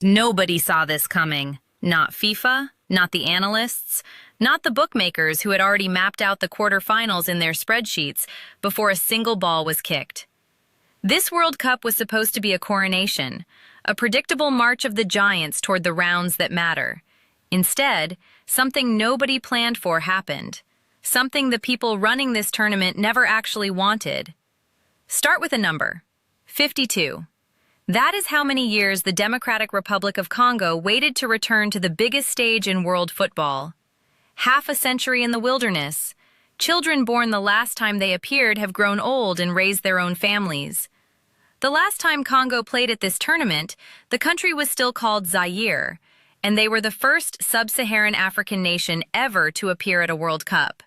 Nobody saw this coming. Not FIFA, not the analysts, not the bookmakers who had already mapped out the quarterfinals in their spreadsheets before a single ball was kicked. This World Cup was supposed to be a coronation, a predictable march of the giants toward the rounds that matter. Instead, something nobody planned for happened. Something the people running this tournament never actually wanted. Start with a number. 52. That is how many years the Democratic Republic of Congo waited to return to the biggest stage in world football. Half a century in the wilderness. Children born the last time they appeared have grown old and raised their own families. The last time Congo played at this tournament, the country was still called Zaire, and they were the first sub-Saharan African nation ever to appear at a World Cup.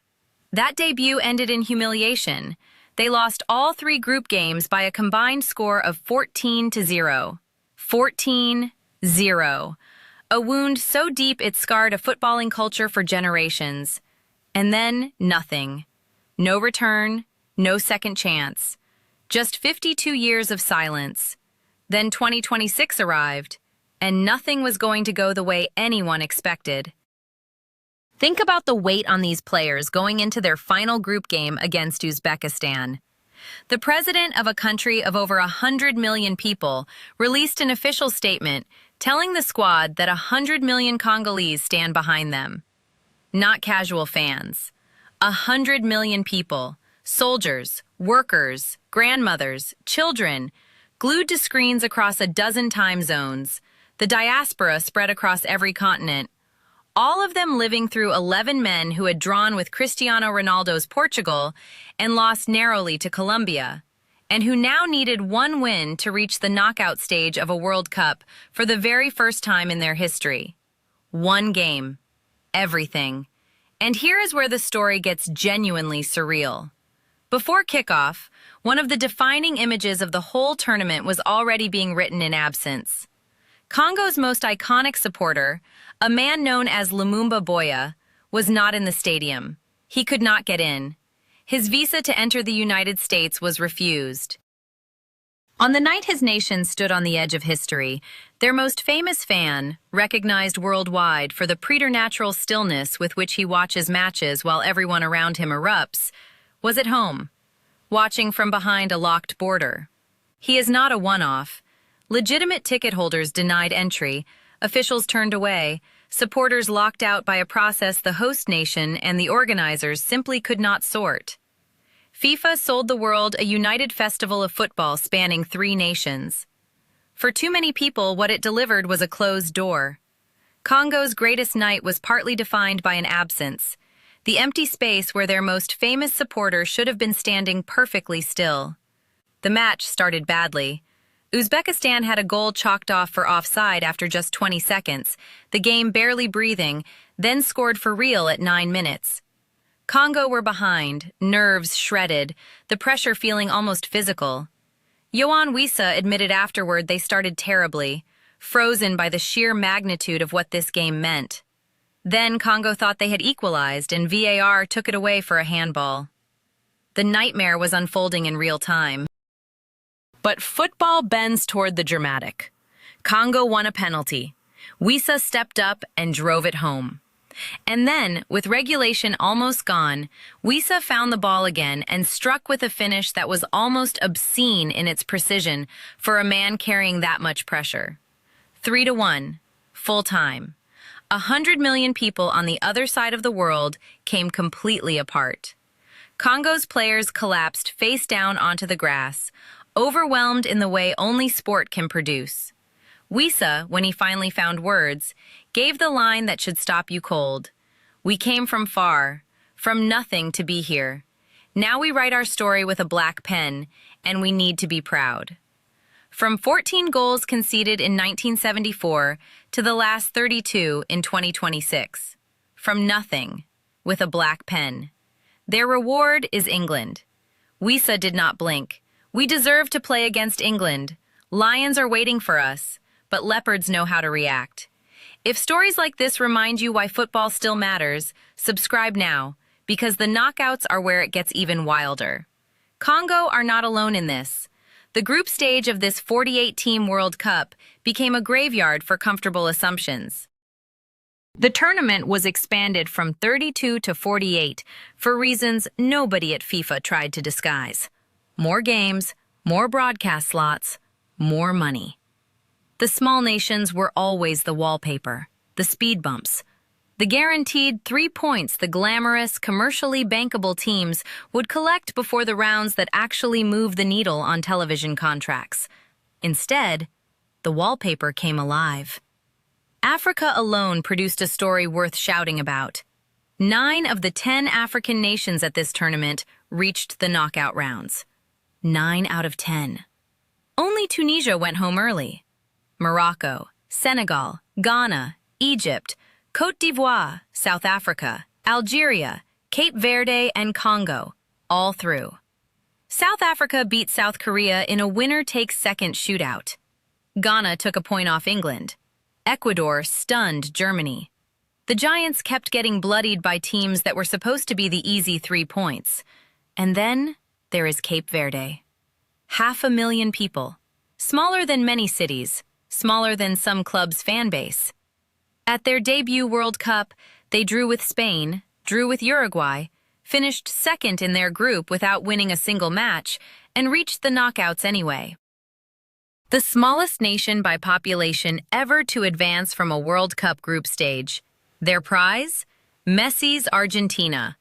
That debut ended in humiliation. They lost all three group games by a combined score of 14-0. 14-0. A wound so deep it scarred a footballing culture for generations. And then nothing. No return, no second chance. Just 52 years of silence. Then 2026 arrived, and nothing was going to go the way anyone expected. Think about the weight on these players going into their final group game against Uzbekistan. The president of a country of over 100 million people released an official statement telling the squad that 100 million Congolese stand behind them. Not casual fans. 100 million people, soldiers, workers, grandmothers, children, glued to screens across a dozen time zones, the diaspora spread across every continent. All of them living through 11 men who had drawn with Cristiano Ronaldo's Portugal and lost narrowly to Colombia, and who now needed one win to reach the knockout stage of a World Cup for the very first time in their history. One game. Everything. And here is where the story gets genuinely surreal. Before kickoff, one of the defining images of the whole tournament was already being written in absence. Congo's most iconic supporter, a man known as Lumumba Boya, was not in the stadium. He could not get in. His visa to enter the United States was refused. On the night his nation stood on the edge of history, their most famous fan, recognized worldwide for the preternatural stillness with which he watches matches while everyone around him erupts, was at home, watching from behind a locked border. He is not a one-off. Legitimate ticket holders denied entry, officials turned away, supporters locked out by a process the host nation and the organizers simply could not sort. FIFA sold the world a united festival of football spanning 3 nations. For too many people, what it delivered was a closed door. Congo's greatest night was partly defined by an absence, the empty space where their most famous supporter should have been standing perfectly still. The match started badly. Uzbekistan had a goal chalked off for offside after just 20 seconds, the game barely breathing, then scored for real at 9 minutes. Congo were behind, nerves shredded, the pressure feeling almost physical. Yohan Wissa admitted afterward they started terribly, frozen by the sheer magnitude of what this game meant. Then Congo thought they had equalized and VAR took it away for a handball. The nightmare was unfolding in real time. But football bends toward the dramatic. Congo won a penalty. Wissa stepped up and drove it home. And then, with regulation almost gone, Wissa found the ball again and struck with a finish that was almost obscene in its precision for a man carrying that much pressure. 3-1, full time. 100 million people on the other side of the world came completely apart. Congo's players collapsed face down onto the grass, overwhelmed in the way only sport can produce. Wissa, when he finally found words, gave the line that should stop you cold. We came from far, from nothing to be here. Now we write our story with a black pen, and we need to be proud. From 14 goals conceded in 1974 to the last 32 in 2026. From nothing, with a black pen. Their reward is England. Wissa did not blink. We deserve to play against England. Lions are waiting for us, but leopards know how to react. If stories like this remind you why football still matters, subscribe now, because the knockouts are where it gets even wilder. Congo are not alone in this. The group stage of this 48-team World Cup became a graveyard for comfortable assumptions. The tournament was expanded from 32 to 48 for reasons nobody at FIFA tried to disguise. More games, more broadcast slots, more money. The small nations were always the wallpaper, the speed bumps, the guaranteed 3 points the glamorous, commercially bankable teams would collect before the rounds that actually move the needle on television contracts. Instead, the wallpaper came alive. Africa alone produced a story worth shouting about. 9 of the 10 African nations at this tournament reached the knockout rounds. 9 out of 10. Only Tunisia went home early. Morocco, Senegal, Ghana, Egypt, Côte d'Ivoire, South Africa, Algeria, Cape Verde, and Congo, all through. South Africa beat South Korea in a winner-takes-second shootout. Ghana took a point off England. Ecuador stunned Germany. The Giants kept getting bloodied by teams that were supposed to be the easy 3 points. And then there is Cape Verde. 500,000 people. Smaller than many cities. Smaller than some clubs' fan base. At their debut World Cup, they drew with Spain, drew with Uruguay, finished second in their group without winning a single match, and reached the knockouts anyway. The smallest nation by population ever to advance from a World Cup group stage. Their prize? Messi's Argentina.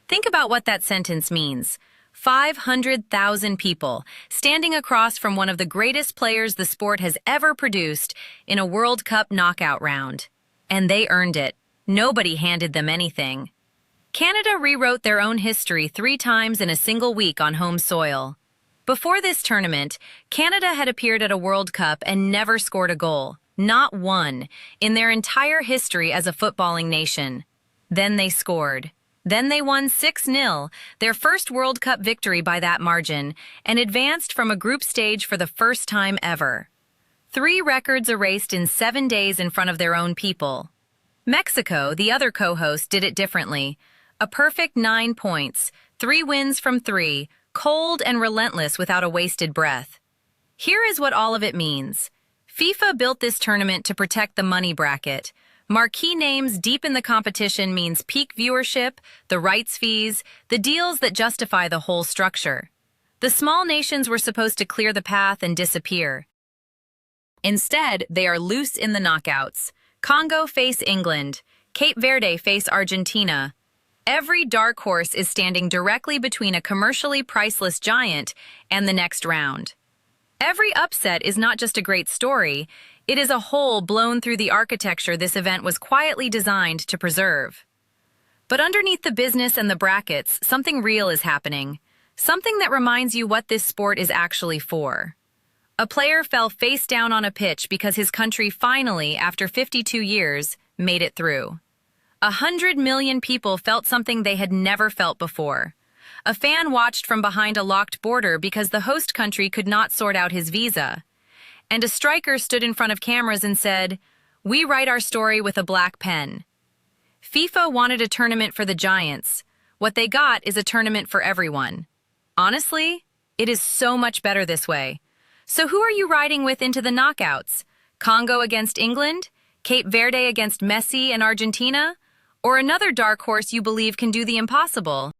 Think about what that sentence means. 500,000 people standing across from one of the greatest players the sport has ever produced in a World Cup knockout round. And they earned it. Nobody handed them anything. Canada rewrote their own history 3 times in a single week on home soil. Before this tournament, Canada had appeared at a World Cup and never scored a goal, not one, in their entire history as a footballing nation. Then they scored. Then they won 6-0, their first World Cup victory by that margin, and advanced from a group stage for the first time ever. 3 records erased in 7 days in front of their own people. Mexico, the other co-host, did it differently. A perfect 9 points, 3 wins from 3, cold and relentless without a wasted breath. Here is what all of it means. FIFA built this tournament to protect the money bracket. Marquee names deep in the competition means peak viewership, the rights fees, the deals that justify the whole structure. The small nations were supposed to clear the path and disappear. Instead, they are loose in the knockouts. Congo face England. Cape Verde face Argentina. Every dark horse is standing directly between a commercially priceless giant and the next round. Every upset is not just a great story, it is a hole blown through the architecture this event was quietly designed to preserve. But underneath the business and the brackets, something real is happening. Something that reminds you what this sport is actually for. A player fell face down on a pitch because his country finally, after 52 years, made it through. 100 million people felt something they had never felt before. A fan watched from behind a locked border because the host country could not sort out his visa. And a striker stood in front of cameras and said, "We write our story with a black pen." FIFA wanted a tournament for the giants. What they got is a tournament for everyone. Honestly, it is so much better this way. So who are you riding with into the knockouts? Congo against England? Cape Verde against Messi and Argentina? Or another dark horse you believe can do the impossible?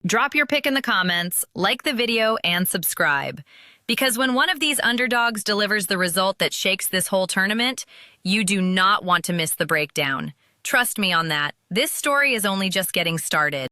Drop your pick in the comments, like the video, and subscribe. Because when one of these underdogs delivers the result that shakes this whole tournament, you do not want to miss the breakdown. Trust me on that. This story is only just getting started.